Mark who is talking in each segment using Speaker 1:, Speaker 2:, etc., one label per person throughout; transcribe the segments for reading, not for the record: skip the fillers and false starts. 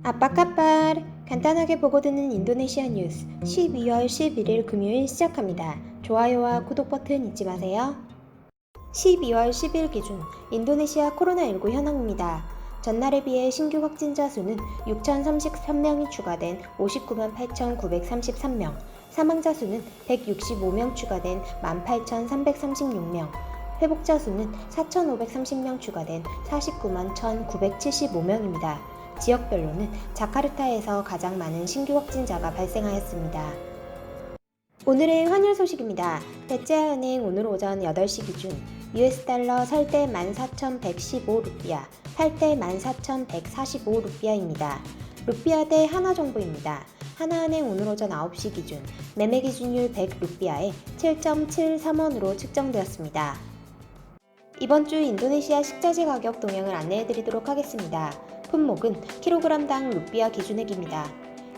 Speaker 1: 아빠 까빨! 간단하게 보고 듣는 인도네시아 뉴스 12월 11일 금요일 시작합니다. 좋아요와 구독 버튼 잊지 마세요. 12월 10일 기준 인도네시아 코로나19 현황입니다. 전날에 비해 신규 확진자 수는 6,033명이 추가된 59만 8,933명, 사망자 수는 165명 추가된 18,336명, 회복자 수는 4,530명 추가된 49만 1,975명입니다. 지역별로는 자카르타에서 가장 많은 신규 확진자가 발생하였습니다. 오늘의 환율 소식입니다. 대체은행 오늘 오전 8시 기준 US 달러 살 때 14,115루피아, 팔 때 14,145루피아입니다. 루피아 대 하나 정보입니다. 하나은행 오늘 오전 9시 기준 매매 기준율 100루피아에 7.73원으로 측정되었습니다. 이번 주 인도네시아 식자재 가격 동향을 안내해드리도록 하겠습니다. 품목은 킬로그램당 루피아 기준액입니다.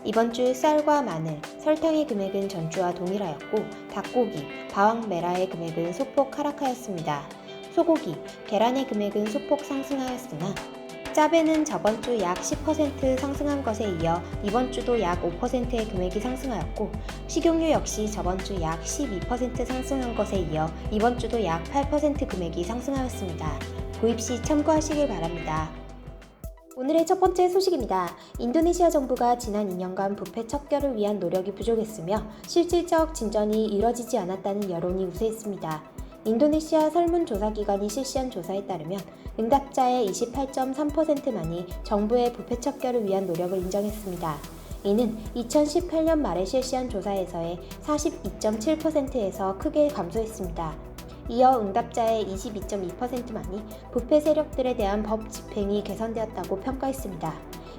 Speaker 1: 이번 주 쌀과 마늘, 설탕의 금액은 전주와 동일하였고 닭고기, 바왕 메라의 금액은 소폭 하락하였습니다. 소고기, 계란의 금액은 소폭 상승하였으나 짜배는 저번 주 약 10% 상승한 것에 이어 이번 주도 약 5%의 금액이 상승하였고 식용유 역시 저번 주 약 12% 상승한 것에 이어 이번 주도 약 8% 금액이 상승하였습니다. 구입 시 참고하시길 바랍니다. 오늘의 첫 번째 소식입니다. 인도네시아 정부가 지난 2년간 부패 척결을 위한 노력이 부족했으며 실질적 진전이 이뤄지지 않았다는 여론이 우세했습니다. 인도네시아 설문조사기관이 실시한 조사에 따르면 응답자의 28.3%만이 정부의 부패 척결을 위한 노력을 인정했습니다. 이는 2018년 말에 실시한 조사에서의 42.7%에서 크게 감소했습니다. 이어 응답자의 22.2%만이 부패 세력들에 대한 법 집행이 개선되었다고 평가했습니다.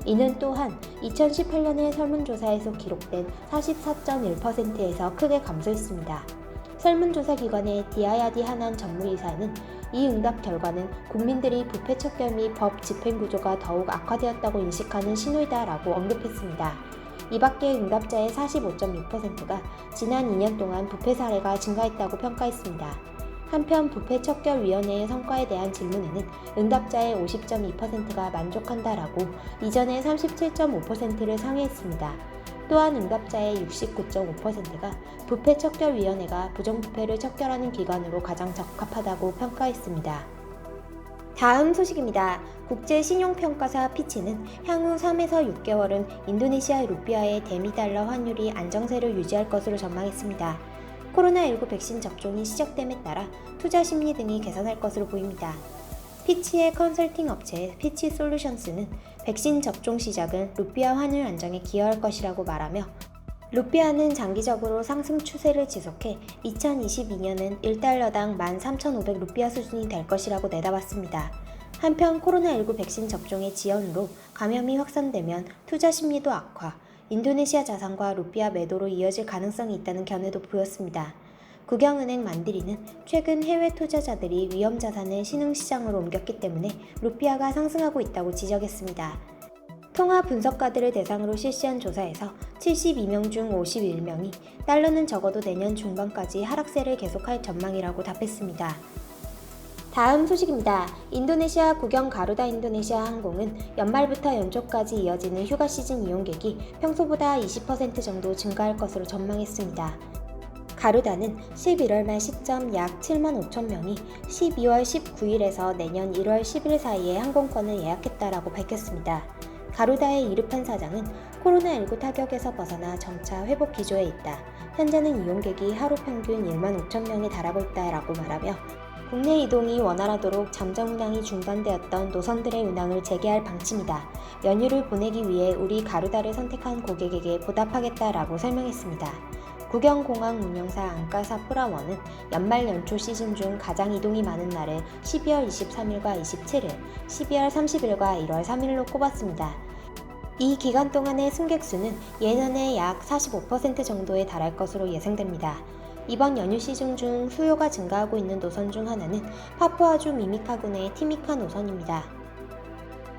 Speaker 1: 이는 또한 2018년의 설문조사에서 기록된 44.1%에서 크게 감소했습니다. 설문조사 기관의 디아야디 하난 전무이사는 이 응답 결과는 국민들이 부패 척결 및 법 집행 구조가 더욱 악화되었다고 인식하는 신호이다라고 언급했습니다. 이 밖에 응답자의 45.6%가 지난 2년 동안 부패 사례가 증가했다고 평가했습니다. 한편 부패척결위원회의 성과에 대한 질문에는 응답자의 50.2%가 만족한다라고 이전의 37.5%를 상회했습니다. 또한 응답자의 69.5%가 부패척결위원회가 부정부패를 척결하는 기관으로 가장 적합하다고 평가했습니다. 다음 소식입니다. 국제신용평가사 피치는 향후 3에서 6개월은 인도네시아 루피아의 대미달러 환율이 안정세를 유지할 것으로 전망했습니다. 코로나19 백신 접종이 시작됨에 따라 투자 심리 등이 개선할 것으로 보입니다. 피치의 컨설팅 업체 피치솔루션스는 백신 접종 시작은 루피아 환율 안정에 기여할 것이라고 말하며 루피아는 장기적으로 상승 추세를 지속해 2022년은 1달러당 13,500루피아 수준이 될 것이라고 내다봤습니다. 한편 코로나19 백신 접종의 지연으로 감염이 확산되면 투자 심리도 악화, 인도네시아 자산과 루피아 매도로 이어질 가능성이 있다는 견해도 보였습니다. 국영은행 만드리는 최근 해외 투자자들이 위험 자산을 신흥시장으로 옮겼기 때문에 루피아가 상승하고 있다고 지적했습니다. 통화 분석가들을 대상으로 실시한 조사에서 72명 중 51명이 달러는 적어도 내년 중반까지 하락세를 계속할 전망이라고 답했습니다. 다음 소식입니다. 인도네시아 국영 가루다 인도네시아 항공은 연말부터 연초까지 이어지는 휴가 시즌 이용객이 평소보다 20% 정도 증가할 것으로 전망했습니다. 가루다는 11월 말 시점 약 7만 5천 명이 12월 19일에서 내년 1월 10일 사이에 항공권을 예약했다라고 밝혔습니다. 가루다의 이르판 사장은 코로나19 타격에서 벗어나 점차 회복 기조에 있다. 현재는 이용객이 하루 평균 1만 5천 명에 달하고 있다라고 말하며 국내 이동이 원활하도록 잠정 운항이 중단되었던 노선들의 운항을 재개할 방침이다. 연휴를 보내기 위해 우리 가루다를 선택한 고객에게 보답하겠다라고 설명했습니다. 국영공항 운영사 앙카사 프라원은 연말 연초 시즌 중 가장 이동이 많은 날을 12월 23일과 27일, 12월 30일과 1월 3일로 꼽았습니다. 이 기간 동안의 승객 수는 예년의 약 45% 정도에 달할 것으로 예상됩니다. 이번 연휴 시즌 중 수요가 증가하고 있는 노선 중 하나는 파푸아주 미미카군의 티미카 노선입니다.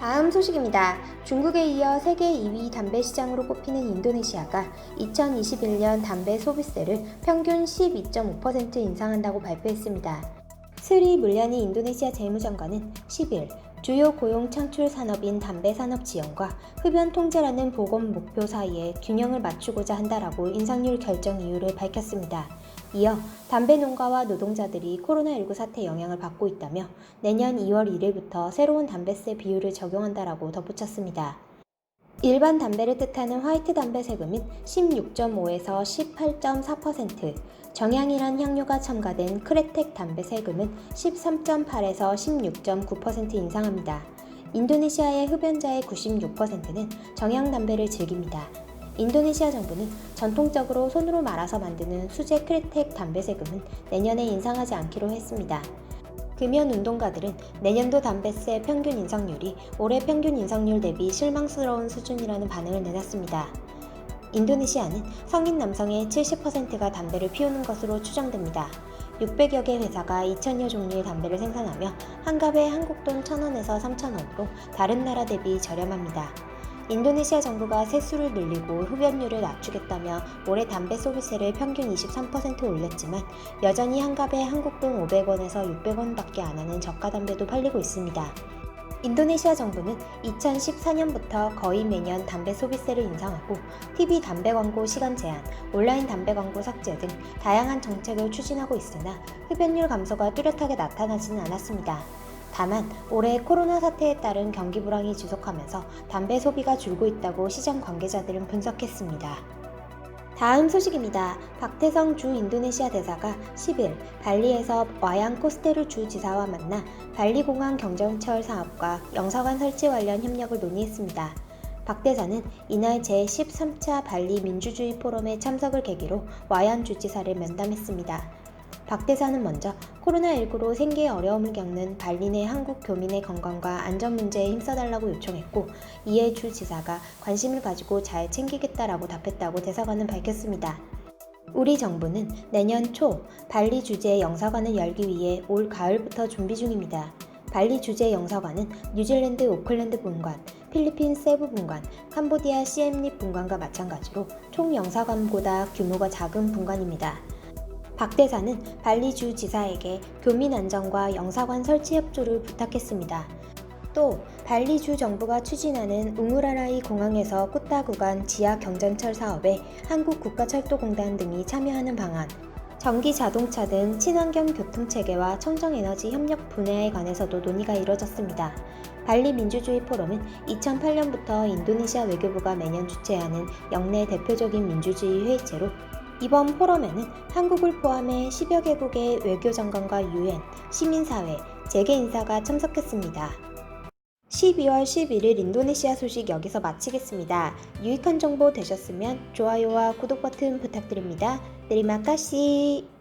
Speaker 1: 다음 소식입니다. 중국에 이어 세계 2위 담배 시장으로 꼽히는 인도네시아가 2021년 담배 소비세를 평균 12.5% 인상한다고 발표했습니다. 스리 물ля니 인도네시아 재무장관은 10일 주요 고용 창출 산업인 담배 산업 지원과 흡연 통제라는 보건 목표 사이에 균형을 맞추고자 한다라고 인상률 결정 이유를 밝혔습니다. 이어 담배 농가와 노동자들이 코로나19 사태 영향을 받고 있다며 내년 2월 1일부터 새로운 담배세 비율을 적용한다라고 덧붙였습니다. 일반 담배를 뜻하는 화이트 담배 세금은 16.5에서 18.4%, 정향이란 향료가 첨가된 크레텍 담배 세금은 13.8에서 16.9% 인상합니다. 인도네시아의 흡연자의 96%는 정향 담배를 즐깁니다. 인도네시아 정부는 전통적으로 손으로 말아서 만드는 수제 크레텍 담배 세금은 내년에 인상하지 않기로 했습니다. 금연 운동가들은 내년도 담배세 평균 인상률이 올해 평균 인상률 대비 실망스러운 수준이라는 반응을 내놨습니다. 인도네시아는 성인 남성의 70%가 담배를 피우는 것으로 추정됩니다. 600여 개 회사가 2,000여 종류의 담배를 생산하며 한 갑에 한국 돈 1,000원에서 3,000원으로 다른 나라 대비 저렴합니다. 인도네시아 정부가 세수를 늘리고 흡연율을 낮추겠다며 올해 담배 소비세를 평균 23% 올렸지만 여전히 한 갑에 한국 돈 500원에서 600원밖에 안 하는 저가 담배도 팔리고 있습니다. 인도네시아 정부는 2014년부터 거의 매년 담배 소비세를 인상하고 TV 담배 광고 시간 제한, 온라인 담배 광고 삭제 등 다양한 정책을 추진하고 있으나 흡연율 감소가 뚜렷하게 나타나지는 않았습니다. 다만 올해 코로나 사태에 따른 경기 불황이 지속하면서 담배 소비가 줄고 있다고 시장 관계자들은 분석했습니다. 다음 소식입니다. 박태성 주 인도네시아 대사가 10일 발리에서 와양 코스테루 주 지사와 만나 발리 공항 경전철 사업과 영사관 설치 관련 협력을 논의했습니다. 박 대사는 이날 제13차 발리 민주주의 포럼에 참석을 계기로 와양 주지사를 면담했습니다. 박 대사는 먼저 코로나19로 생계에 어려움을 겪는 발리 내 한국 교민의 건강과 안전 문제에 힘써달라고 요청했고 이에 주 지사가 관심을 가지고 잘 챙기겠다라고 답했다고 대사관은 밝혔습니다. 우리 정부는 내년 초 발리 주재 영사관을 열기 위해 올 가을부터 준비 중입니다. 발리 주재 영사관은 뉴질랜드 오클랜드 분관, 필리핀 세부 분관, 캄보디아 시엠립 분관과 마찬가지로 총 영사관보다 규모가 작은 분관입니다. 박 대사는 발리 주 지사에게 교민 안전과 영사관 설치 협조를 부탁했습니다. 또 발리 주 정부가 추진하는 우무라라이 공항에서 쿠타 구간 지하 경전철 사업에 한국국가철도공단 등이 참여하는 방안, 전기 자동차 등 친환경 교통체계와 청정에너지 협력 분야에 관해서도 논의가 이뤄졌습니다. 발리 민주주의 포럼은 2008년부터 인도네시아 외교부가 매년 주최하는 역내 대표적인 민주주의 회의체로 이번 포럼에는 한국을 포함해 10여 개국의 외교장관과 유엔, 시민사회, 재계 인사가 참석했습니다. 12월 11일 인도네시아 소식 여기서 마치겠습니다. 유익한 정보 되셨으면 좋아요와 구독 버튼 부탁드립니다. 테리마 카시.